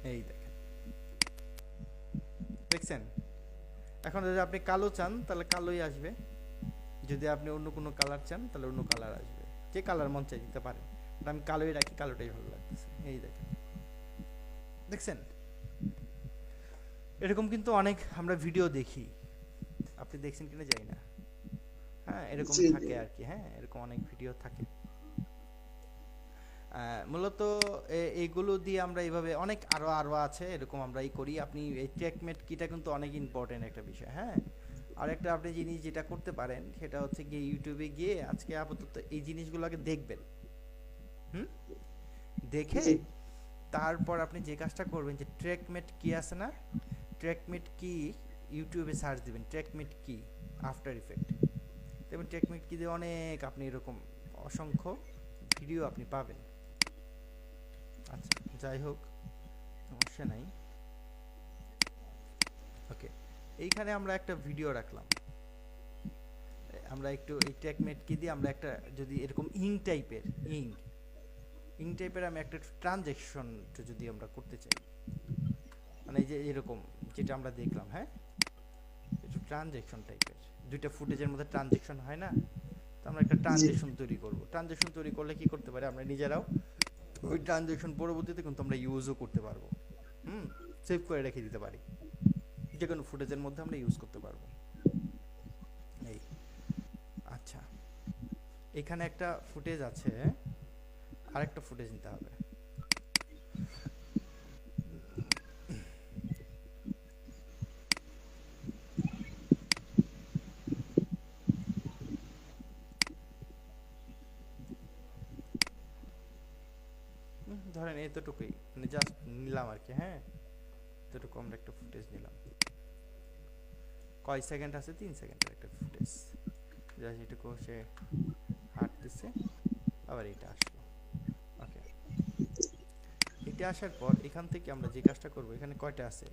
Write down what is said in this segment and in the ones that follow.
এই দেখেন, দেখছেন? এখন যদি আপনি কালো চান তাহলে কালোই আসবে, যদি আপনি অন্য কোনো কালার চান তাহলে অন্য কালার আসবে, যে কালার মন চাই দিতে পারেন। আমি কালোই রাখি, কালোটাই ভালো লাগতেছে। এই দেখেন, দেখছেন? এরকম কিন্তু অনেক আমরা ভিডিও দেখি, আপনি দেখছেন কিনা জানি না। হ্যাঁ, এরকম জি জি। থাকে আর কি। হ্যাঁ, এরকম অনেক ভিডিও থাকে। মূলত এইগুলো দিয়ে আমরা এইভাবে অনেক আরো আরো আছে এরকম আমরা করি। আপনি এই চেকমেট কিটা কিন্তু অনেক ইম্পর্টেন্ট একটা বিষয়। হ্যাঁ, আর একটা আপনি জিনিস যেটা করতে পারেন সেটা হচ্ছে গিয়ে ইউটিউবে গিয়ে আজকে আপাতত এই জিনিসগুলোকে দেখবেন। হুম, দেখে জি তারপর আপনি যে কাজটা করবেন যে ট্রেকমেট কি আছে না, ট্রেকমেট কি ইউটিউবে সার্চ দিবেন, ট্রেকমেট কি আফটার ইফেক্ট। দেখবেন ট্রেকমেট কি দিয়ে অনেক আপনি এরকম অসংখ্য ভিডিও আপনি পাবেন। আচ্ছা, যাই হোক, সমস্যা নাই। ওকে, এইখানে আমরা একটা ভিডিও রাখলাম। আমরা একটু এই টেকমেট কি দিয়ে আমরা একটা যদি এরকম ইঙ্ক টাইপের আমি একটা ট্রানজ্যাকশন যদি আমরা করতে চাই, মানে এই যে এরকম যেটা আমরা দেখলাম, হ্যাঁ, একটু ট্রানজ্যাকশন টাইপের দুইটা ফুটেজের মধ্যে ট্রানজ্যাকশন হয় না, তো আমরা একটা জি। ট্রানজ্যাকশন তৈরি করব। ট্রানজ্যাকশন তৈরি করলে কি করতে পারি আমরা নিজেরাও, ওই ট্রানজ্যাকশন পরবর্তীতে কিন্তু আমরা ইউজও করতে পারবো। হুম, সেভ করে রেখে দিতে পারি, যে কোনো ফুটেজের মধ্যে আমরা ইউজ করতে পারবো। এই, আচ্ছা, এখানে একটা ফুটেজ আছে, আরেকটা ফুটেজ নিতে হবে। ধরেন এতটুকুই, মানে জাস্ট নিলাম আর কি। হ্যাঁ, এতটুকু আমরা একটা ফুটেজ নিলাম। কয় সেকেন্ড আছে? 3 সেকেন্ডের একটা ফুটেজ। জাস্ট এটুকু সে হাঁটতেছে, আবার এটা আসলো। ওকে, এটা আসার পর এখান থেকে আমরা যে কাজটা করব, এখানে কয়টা আছে?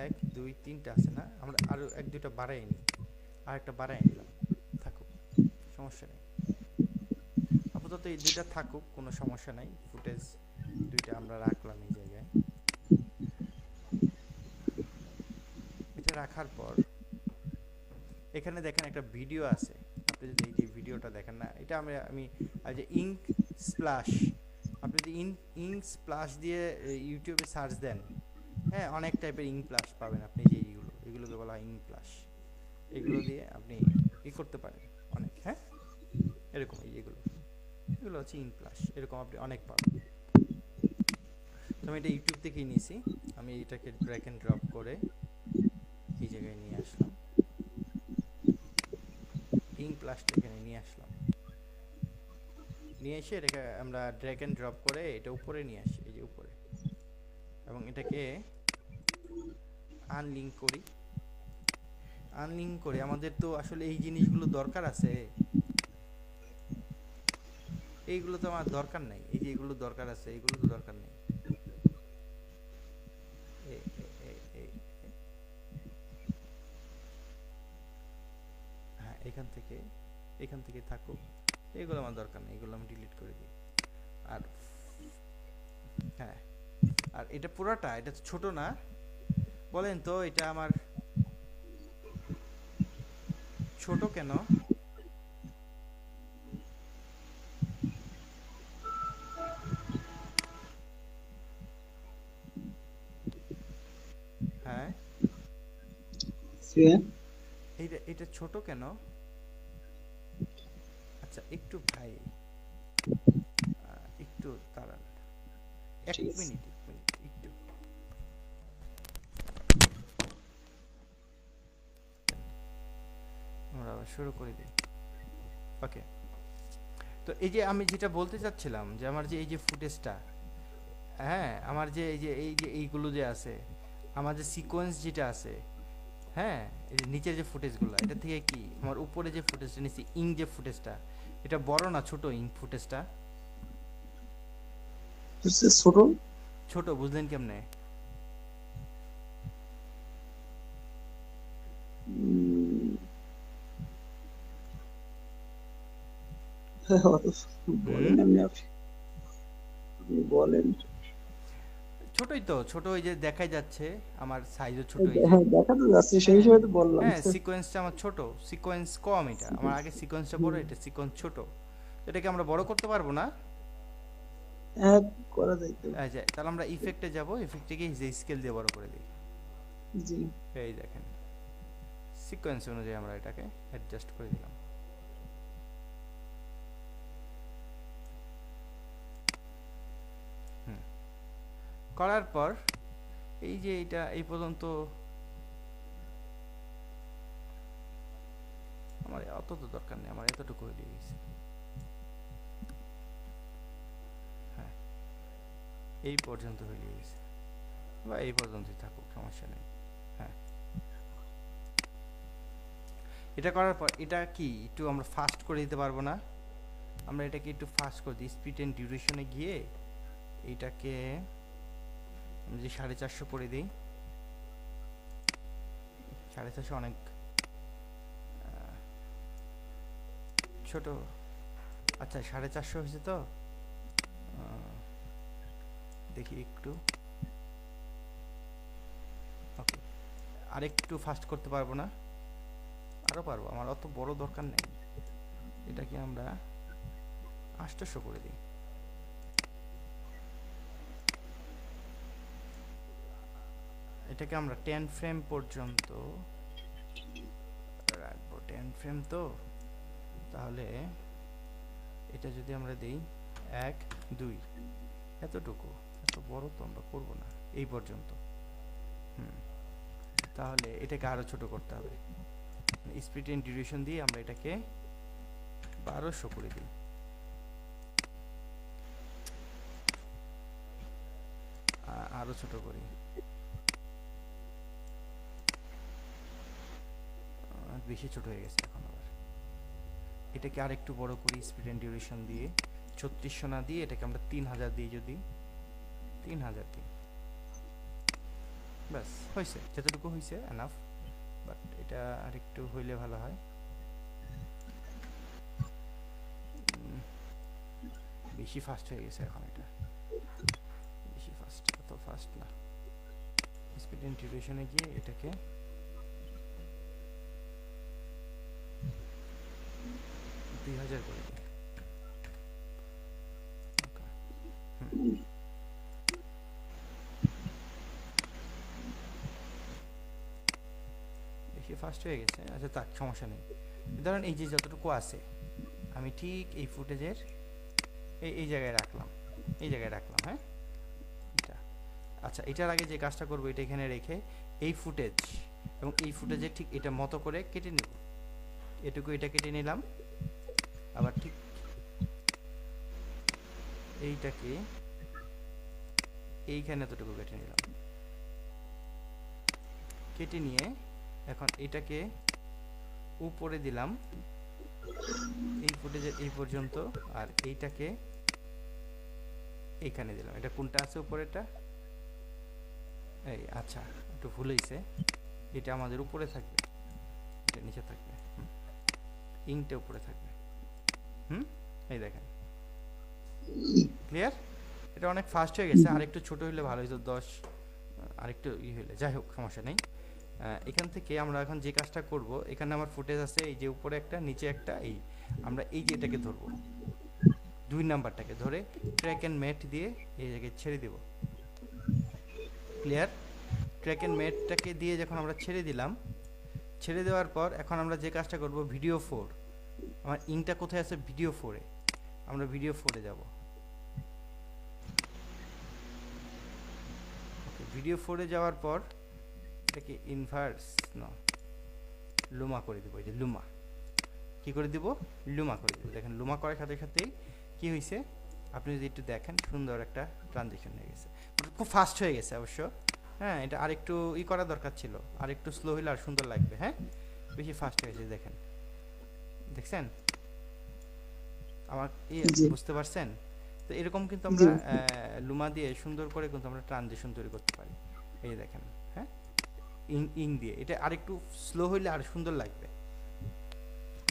1 2 3টা আছে না, আমরা আরও 1 2টা বাড়াই নিই, আর একটা বাড়াই নিলাম, থাকুক, সমস্যা নেই। আপাতত এই দুইটা থাকুক, কোনো সমস্যা নাই। ফুটেজ দুইটা আমরা রাখলাম এই জায়গায়। এটা রাখার পর এখানে দেখেন একটা ভিডিও আছে। আপনি যদি এই যে ভিডিওটা দেখেন না, এটা আমি আর যে ইঙ্ক স্প্লাশ, আপনি যদি ইঙ্ক স্প্লাশ দিয়ে ইউটিউবে সার্চ দেন, হ্যাঁ, অনেক টাইপের ইঙ্ক প্লাস পাবেন আপনি। যে এগুলোকে বলা হয় ইঙ্ক প্লাস। এগুলো দিয়ে আপনি করতে পারেন অনেক। হ্যাঁ, এরকম এই যেগুলো, এগুলো হচ্ছে ইঙ্ক প্লাস, এরকম আপনি অনেক পাবেন। তো আমি এটা ইউটিউব থেকেই নিয়েছি। আমি এটাকে ড্র্যাগ এন্ড ড্রপ করে এই জায়গায় নিয়ে আসলাম, ইঙ্ক প্লাসটা এখানে নিয়ে আসলাম। নিয়ে এসে এটাকে আমরা ড্র্যাগ এন্ড ড্রপ করে এটা উপরে নিয়ে আসি, এই যে উপরে, এবং এটাকে আনলিঙ্ক করি। আনলিঙ্ক করে আমাদের তো আসলে এই জিনিসগুলো দরকার আছে, এইগুলো তো আমার দরকার নাই। এই যে এগুলো দরকার আছে, এইগুলো তো দরকার নেই। এ- এ- এ- এ- এ- হ্যাঁ, এখান থেকে থাকুক, এগুলো আমার দরকার নেই, এগুলো আমি ডিলিট করে দিই। আর হ্যাঁ, আর এটা পুরাটা, এটা তো ছোট না, বলেন তো এটা আমার ছোট কেন? হ্যাঁ, সে এটা ছোট কেন? আচ্ছা, একটু ভাই, একটু দাঁড়ান, এক ঠিক আছে। মিনিট, 1 মিনিট একটু। আমরা আবার শুরু করে দিই। ওকে, তো এই যে আমি যেটা বলতে চাচ্ছিলাম যে আমার যে এই যে ফুটেজটা, হ্যাঁ, আমার যে এইগুলো যে আছে, আমার যে সিকোয়েন্স যেটা আছে, হ্যাঁ, এই যে নিচের যে ফুটেজগুলো, এটা থেকে কি আমার উপরে যে ফুটেজটা নিচ্ছি, যে ফুটেজটা, এটা বড় না ছোট? ফুটেজটা ছোট। ছোট, বুঝলেন কেমনে? উম, অত হুম, বলেন, আপনি আপনি বলেন। ছোটই তো, ছোট ওই যে দেখাই যাচ্ছে আমার সাইজও ছোট এই যে। হ্যাঁ দেখা তো যাচ্ছে, সেই হ্যাঁ হিসেবে তো বললাম। হ্যাঁ, সিকোয়েন্সটা আমার ছোট, সিকোয়েন্স কম, এটা আমার আগে সিকোয়েন্সটা বড়, হুম, এটা সিকোয়েন্স ছোট। এটাকে আমরা বড় করতে পারবো না? হ্যাঁ করা যায় তো। আচ্ছা, তাহলে আমরা ইফেক্টে যাব, ইফেক্টে গিয়ে যে স্কেল দিয়ে বড় করে দিই। জি। এই দেখেন, সিকোয়েন্স অনুযায়ী আমরা এটাকে অ্যাডজাস্ট করে দিলাম। হুম, করার পর এই যে এটা এই পর্যন্ত আমার অত তো দরকার নেই, আমার এতটুকু হয়ে গেছে। হ্যাঁ, এই পর্যন্ত হয়ে গেছে, বা এই পর্যন্তই থাকুক, সমস্যা নেই। হ্যাঁ, এটা করার পর এটা কি একটু আমরা ফাস্ট করে দিতে পারবো না? আমরা এটাকে একটু ফাস্ট করে দিই, স্পিড অ্যান্ড ডিউরেশনে গিয়ে এইটাকে আমি যে 450 করে দিই। 450 অনেক ছোট। আচ্ছা, 450 হয়েছে তো, দেখি একটু। ওকে, আরেকটু ফাস্ট করতে পারবো না? আরও পারবো, আমার অত বড় দরকার নেই। এটাকে আমরা 800 করে দিই। এটাকে আমরা 10 ফ্রেম পর্যন্ত রাখবো। 10 ফ্রেম তো, তাহলে এটা যদি আমরা দিই 1 2, এতটুকু, এত বড় তো আমরা করব না, এই পর্যন্ত। হুম, তাহলে এটাকে আরও ছোট করতে হবে। স্পিড এন্ড ডিউরেশন দিয়ে আমরা এটাকে 1200 করে দিই। আরও ছোট করি, বেশি ছোট হয়ে গেছে এখন আবার। এটাকে আরেকটু বড় করি স্পিড এন্ড ডিউরেশন দিয়ে, 3600 না দিয়ে এটাকে আমরা 3000 দিই। যদি 3000 দিই, ব্যাস হয়েছে, যতটুকু হয়েছে এনাফ। বাট এটা আরেকটু হইলে ভালো হয়। বেশি ফাস্ট হয়ে গেছে এখন, এটা বেশি ফাস্ট, এত ফাস্ট না। স্পিড এন্ড ডিউরেশনে গিয়ে এটাকে 2000 করে দিই। ওকে, বেশি ফাস্ট হয়ে গেছে। আচ্ছা তাক, সমস্যা নেই। ধরেন এই যে যতটুকু আছে আমি ঠিক এই ফুটেজের এই জায়গায় রাখলাম, এই জায়গায় রাখলাম। হ্যাঁ, এটা আচ্ছা, এটার আগে যে কাজটা করবো, এটা এখানে রেখে এই ফুটেজ এবং এই ফুটেজের ঠিক এটা মতো করে কেটে নেব। এটুকু এটা কেটে নিলাম, আবার ঠিক এইটাকে এইখানে এতটুকু কেটে নিলাম। কেটে নিয়ে এখন এটাকে উপরে দিলাম এই ফুটেজের এই পর্যন্ত, আর এইটাকে এইখানে দিলাম। এটা কোনটা আছে উপরেটা? এই, আচ্ছা একটু ভুল হয়েছে, এটা আমাদের উপরে থাকবে, এটা নিচে থাকবে। ইংটা উপরে থাকবে। এই দেখেন, ক্লিয়ার? এটা অনেক ফাস্ট হয়ে গেছে, আরেকটু ছোট হলে ভালো হতো, 10 আরেকটু হলে, যাই হোক সমস্যা নেই। এখান থেকে আমরা এখন যে কাজটা করব, এখানে আমার ফুটেজ আছে এই যে উপরে একটা, নিচে একটা, এই আমরা এই যে এটাকে ধরবো, 2 নাম্বারটাকে ধরে ট্র্যাক অ্যান্ড ম্যাট দিয়ে এই জায়গায় ছেড়ে দেব। ক্লিয়ার? ট্র্যাক অ্যান্ড ম্যাটটাকে দিয়ে যখন আমরা ছেড়ে দিলাম, ছেড়ে দেওয়ার পর এখন আমরা যে কাজটা করব, ভিডিও 4, আমার ইংটা কোথায় আছে? ভিডিও 4-এ। আমরা ভিডিও 4-এ যাব। ওকে, ভিডিও 4-এ যাওয়ার পর এটাকে ইনভার্স না, লুমা করে দেবো। এই যে লুমা, কি করে দিব? লুমা করে দেবো। দেখেন লুমা করার সাথে সাথেই কি হয়েছে, আপনি যদি একটু দেখেন, সুন্দর একটা ট্রানজিশন হয়ে গেছে, খুব ফাস্ট হয়ে গেছে অবশ্য। হ্যাঁ, এটা আরেকটু করা দরকার ছিল, আরেকটু স্লো হলে আর সুন্দর লাগবে। হ্যাঁ, বেশি ফাস্ট হয়ে গেছে, দেখেন, দেখছেন আমার বুঝতে পারছেন? তো এরকম কিন্তু আমরা লুমা দিয়ে সুন্দর করে কিন্তু আমরা ট্রানজিশন তৈরি করতে পারি। এই যে দেখেন, হ্যাঁ, ইং দিয়ে এটা আরেকটু স্লো হইলে আর সুন্দর লাগবে,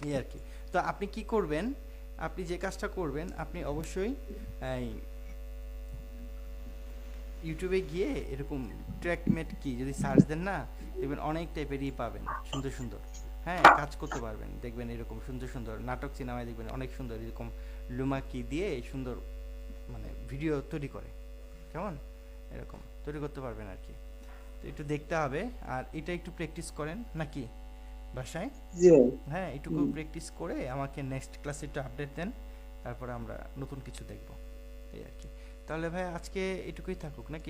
এই আর কি। তো আপনি কি করবেন, আপনি যে কাজটা করবেন, আপনি অবশ্যই ইউটিউবে গিয়ে এরকম ট্র্যাকমেট কি যদি সার্চ দেন না, দেখবেন অনেক টাইপেরই পাবেন সুন্দর সুন্দর। হ্যাঁ, কাজ করতে পারবেন, দেখবেন এরকম সুন্দর সুন্দর নাটক সিনেমায় দেখবেন অনেক সুন্দর এরকম লুমা কি দিয়ে সুন্দর মানে ভিডিও তৈরি করে, কেমন এরকম তৈরি করতে পারবেন আর কি। তো একটু দেখতে হবে, আর এটা একটু প্র্যাকটিস করেন নাকি বাসায়। জি ভাই। হ্যাঁ, এটুকু হুম। প্র্যাকটিস করে আমাকে নেক্সট ক্লাসে একটু আপডেট দেন, তারপরে আমরা নতুন কিছু দেখব এই আর কি। তাহলে ভাই আজকে এটুকুই থাকুক নাকি?